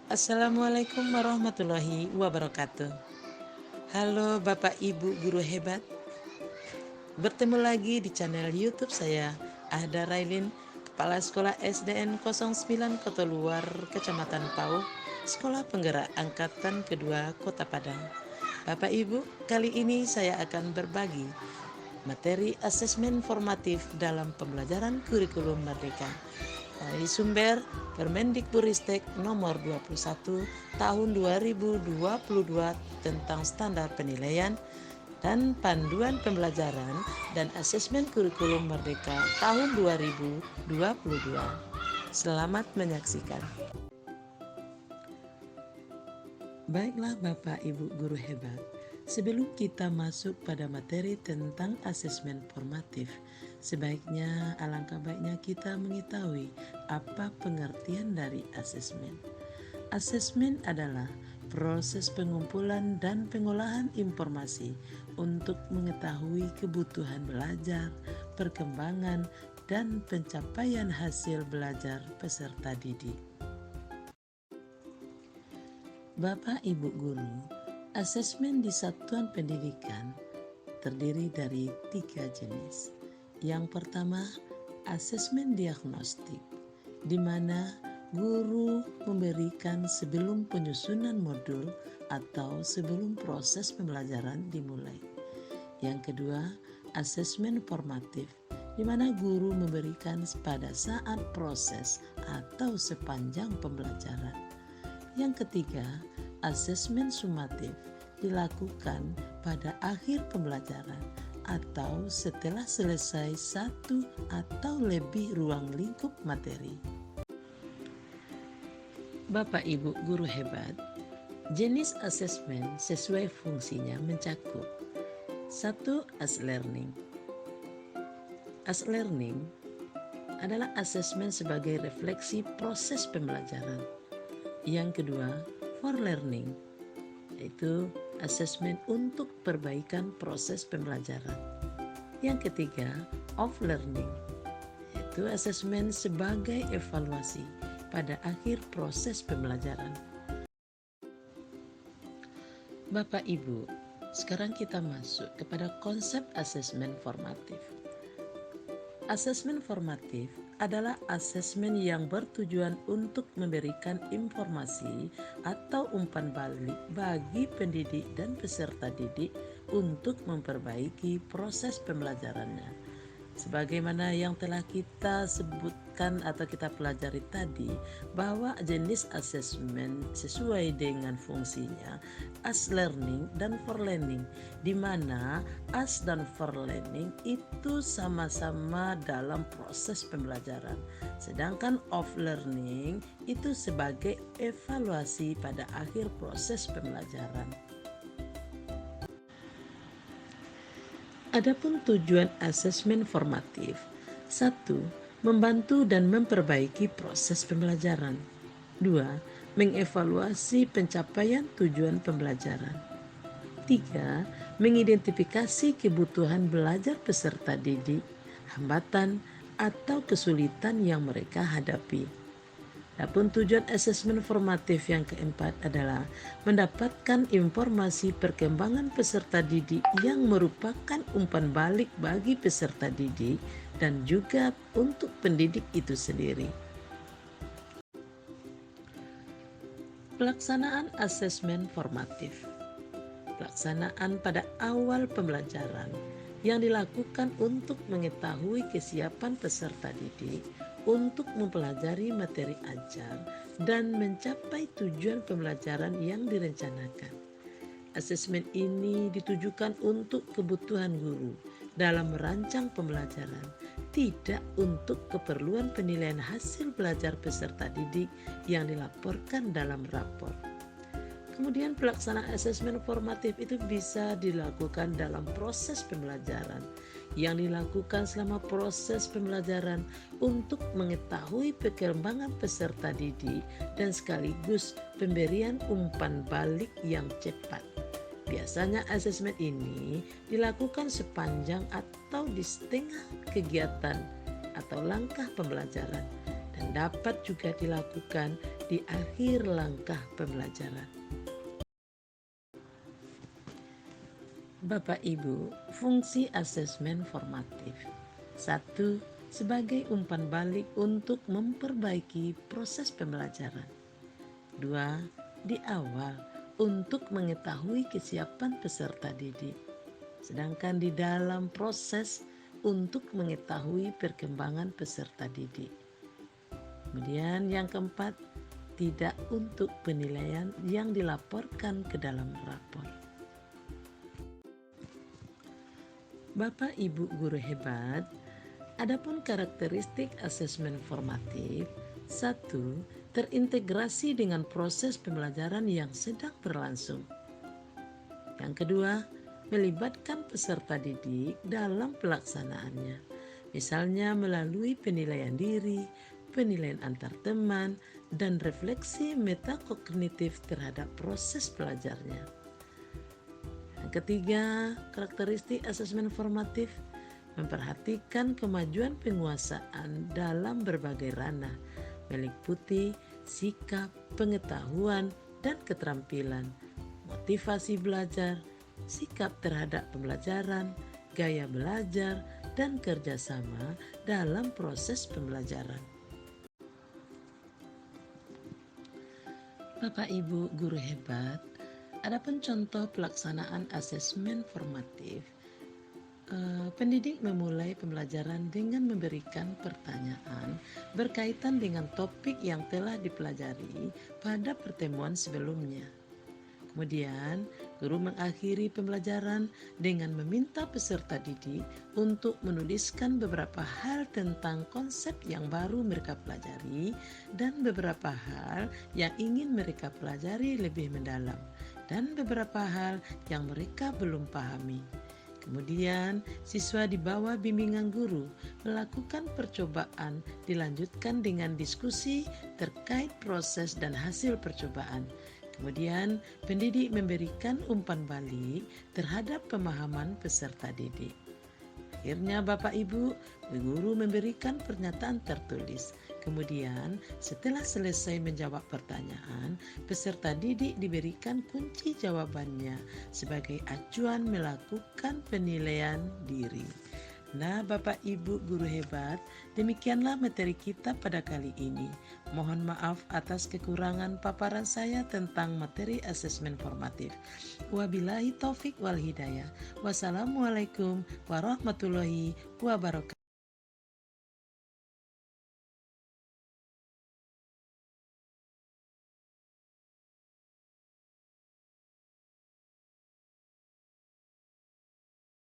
Assalamualaikum warahmatullahi wabarakatuh. Halo Bapak Ibu guru hebat. Bertemu lagi di channel YouTube saya, Ahda Railin, Kepala Sekolah SDN 09 Kota Luar, Kecamatan Pau, Sekolah Penggerak Angkatan Kedua Kota Padang. Bapak Ibu, kali ini saya akan berbagi materi asesmen formatif dalam pembelajaran kurikulum Merdeka dari sumber Permendikbudristek nomor 21 tahun 2022 tentang standar penilaian dan panduan pembelajaran dan asesmen kurikulum Merdeka tahun 2022. Selamat menyaksikan. Baiklah Bapak Ibu guru hebat, sebelum kita masuk pada materi tentang asesmen formatif, sebaiknya alangkah baiknya kita mengetahui apa pengertian dari asesmen. Asesmen adalah proses pengumpulan dan pengolahan informasi untuk mengetahui kebutuhan belajar, perkembangan, dan pencapaian hasil belajar peserta didik. Bapak Ibu guru, asesmen di satuan pendidikan terdiri dari 3 jenis. Yang pertama, asesmen diagnostik, di mana guru memberikan sebelum penyusunan modul atau sebelum proses pembelajaran dimulai. Yang kedua, asesmen formatif, di mana guru memberikan pada saat proses atau sepanjang pembelajaran. Yang ketiga, asesmen sumatif dilakukan pada akhir pembelajaran atau setelah selesai satu atau lebih ruang lingkup materi. Bapak Ibu guru hebat, jenis asesmen sesuai fungsinya mencakup 1. As learning. As learning adalah asesmen sebagai refleksi proses pembelajaran. Yang kedua, for learning, yaitu asesmen untuk perbaikan proses pembelajaran. Yang ketiga, of learning, yaitu asesmen sebagai evaluasi pada akhir proses pembelajaran. Bapak Ibu, sekarang kita masuk kepada konsep asesmen formatif. Asesmen formatif adalah asesmen yang bertujuan untuk memberikan informasi atau umpan balik bagi pendidik dan peserta didik untuk memperbaiki proses pembelajarannya. Sebagaimana yang telah kita sebutkan atau kita pelajari tadi, bahwa jenis asesmen sesuai dengan fungsinya as learning dan for learning, di mana as dan for learning itu sama-sama dalam proses pembelajaran, sedangkan of learning itu sebagai evaluasi pada akhir proses pembelajaran. Adapun tujuan asesmen formatif: 1. Membantu dan memperbaiki proses pembelajaran. 2. Mengevaluasi pencapaian tujuan pembelajaran. 3. Mengidentifikasi kebutuhan belajar peserta didik, hambatan atau kesulitan yang mereka hadapi. Adapun tujuan asesmen formatif yang keempat adalah mendapatkan informasi perkembangan peserta didik yang merupakan umpan balik bagi peserta didik dan juga untuk pendidik itu sendiri. Pelaksanaan asesmen formatif. Pelaksanaan pada awal pembelajaran yang dilakukan untuk mengetahui kesiapan peserta didik untuk mempelajari materi ajar dan mencapai tujuan pembelajaran yang direncanakan. Asesmen ini ditujukan untuk kebutuhan guru dalam merancang pembelajaran, tidak untuk keperluan penilaian hasil belajar peserta didik yang dilaporkan dalam rapor. Kemudian pelaksanaan asesmen formatif itu bisa dilakukan dalam proses pembelajaran yang dilakukan selama proses pembelajaran untuk mengetahui perkembangan peserta didik dan sekaligus pemberian umpan balik yang cepat. Biasanya asesmen ini dilakukan sepanjang atau di setengah kegiatan atau langkah pembelajaran dan dapat juga dilakukan di akhir langkah pembelajaran. Bapak Ibu, fungsi asesmen formatif. 1. Sebagai umpan balik untuk memperbaiki proses pembelajaran. 2. Di awal untuk mengetahui kesiapan peserta didik. Sedangkan di dalam proses untuk mengetahui perkembangan peserta didik. Kemudian yang keempat, tidak untuk penilaian yang dilaporkan ke dalam rapor. Bapak Ibu guru hebat, adapun karakteristik asesmen formatif. 1. Terintegrasi dengan proses pembelajaran yang sedang berlangsung. Yang kedua, melibatkan peserta didik dalam pelaksanaannya, misalnya melalui penilaian diri, penilaian antar teman, dan refleksi metakognitif terhadap proses belajarnya. Yang ketiga, karakteristik asesmen formatif memperhatikan kemajuan penguasaan dalam berbagai ranah, meliputi sikap, pengetahuan, dan keterampilan, motivasi belajar, sikap terhadap pembelajaran, gaya belajar, dan kerjasama dalam proses pembelajaran. Bapak Ibu guru hebat, adapun contoh pelaksanaan asesmen formatif. Pendidik memulai pembelajaran dengan memberikan pertanyaan berkaitan dengan topik yang telah dipelajari pada pertemuan sebelumnya. Kemudian, guru mengakhiri pembelajaran dengan meminta peserta didik untuk menuliskan beberapa hal tentang konsep yang baru mereka pelajari dan beberapa hal yang ingin mereka pelajari lebih mendalam dan beberapa hal yang mereka belum pahami. Kemudian, siswa di bawah bimbingan guru melakukan percobaan dilanjutkan dengan diskusi terkait proses dan hasil percobaan. Kemudian, pendidik memberikan umpan balik terhadap pemahaman peserta didik. Akhirnya Bapak Ibu, guru memberikan pernyataan tertulis. Kemudian setelah selesai menjawab pertanyaan, peserta didik diberikan kunci jawabannya sebagai acuan melakukan penilaian diri. Nah Bapak Ibu guru hebat, demikianlah materi kita pada kali ini. Mohon maaf atas kekurangan paparan saya tentang materi asesmen formatif. Wabillahi taufik wal hidayah. Wassalamualaikum warahmatullahi wabarakatuh.